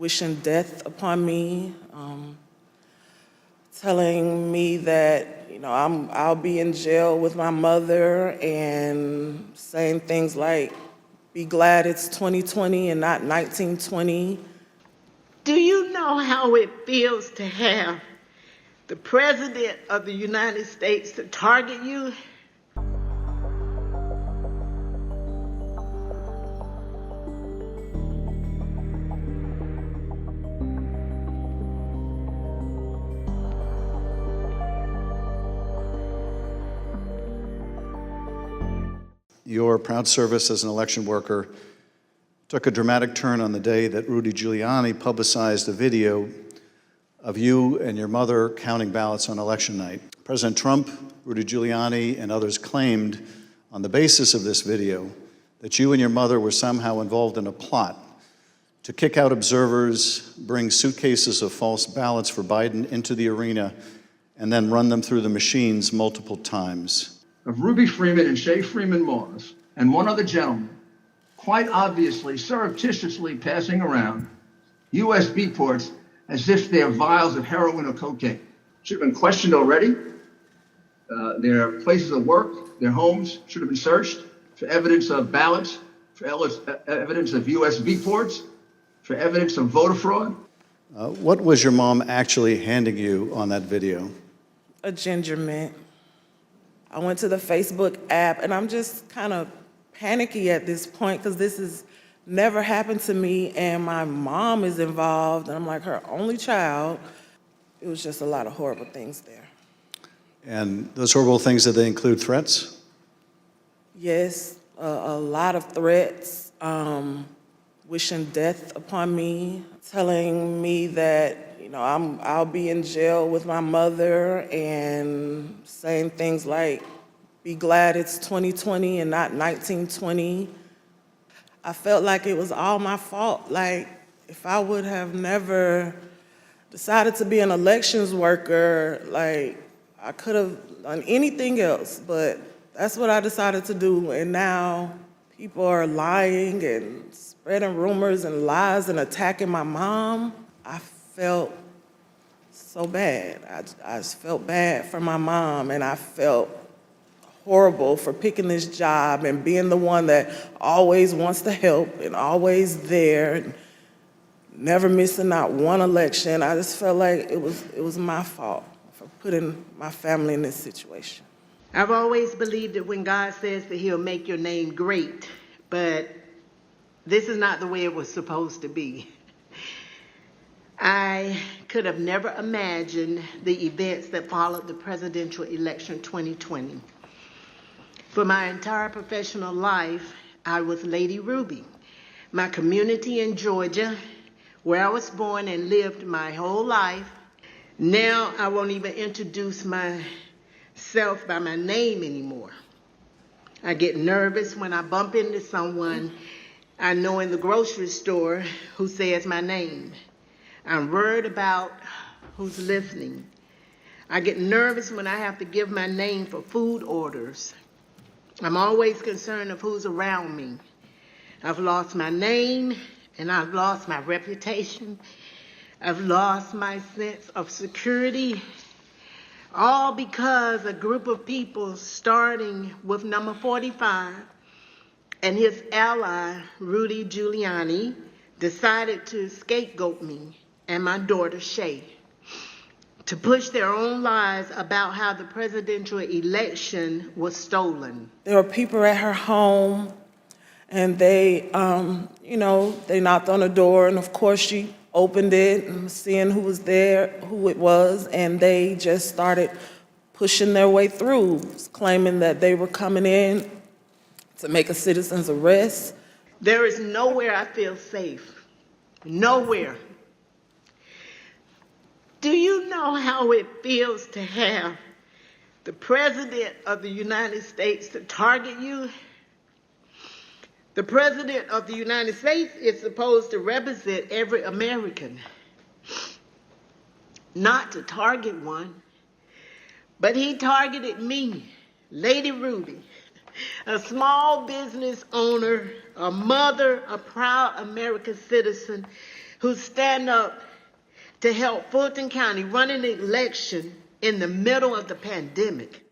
wishing death upon me, telling me that, I'll be in jail with my mother, and saying things like, be glad it's 2020 and not 1920. Do you know how it feels to have the President of the United States to target you? Your proud service as an election worker took a dramatic turn on the day that Rudy Giuliani publicized a video of you and your mother counting ballots on election night. President Trump, Rudy Giuliani, and others claimed on the basis of this video that you and your mother were somehow involved in a plot to kick out observers, bring suitcases of false ballots for Biden into the arena, and then run them through the machines multiple times. Of Ruby Freeman and Shay Freeman Moss and one other gentleman, quite obviously surreptitiously passing around USB ports as if they're vials of heroin or cocaine. Should have been questioned already. Their places of work, their homes should have been searched for evidence of ballots, for evidence of USB ports, for evidence of voter fraud. What was your mom actually handing you on that video? A ginger mint. I went to the Facebook app, and I'm just kind of panicky at this point because this has never happened to me, and my mom is involved, and I'm like her only child. It was just a lot of horrible things there. And those horrible things, did they include threats? Yes, a lot of threats, wishing death upon me, telling me that, I'll be in jail with my mother, and saying things like, be glad it's 2020 and not 1920. I felt like it was all my fault. Like, if I would have never decided to be an elections worker, like, I could have done anything else, but that's what I decided to do. And now people are lying and spreading rumors and lies and attacking my mom. I felt so bad. I just felt bad for my mom, and I felt horrible for picking this job and being the one that always wants to help and always there, and never missing not one election. I just felt like it was my fault for putting my family in this situation. I've always believed that when God says that he'll make your name great, but this is not the way it was supposed to be. I could have never imagined the events that followed the presidential election 2020. For my entire professional life, I was Lady Ruby. My community in Georgia, where I was born and lived my whole life. Now I won't even introduce myself by my name anymore. I get nervous when I bump into someone I know in the grocery store who says my name. I'm worried about who's listening. I get nervous when I have to give my name for food orders. I'm always concerned of who's around me. I've lost my name, and I've lost my reputation. I've lost my sense of security, all because a group of people, starting with number 45 and his ally, Rudy Giuliani, decided to scapegoat me and my daughter, Shay, to push their own lies about how the presidential election was stolen. There were people at her home, and they knocked on the door, and of course she opened it and seeing who was there, who it was, and they just started pushing their way through, claiming that they were coming in to make a citizen's arrest. There is nowhere I feel safe. Nowhere. Do you know how it feels to have the President of the United States to target you? The President of the United States is supposed to represent every American, not to target one. But he targeted me, Lady Ruby, a small business owner, a mother, a proud American citizen who stand up to help Fulton County run an election in the middle of the pandemic.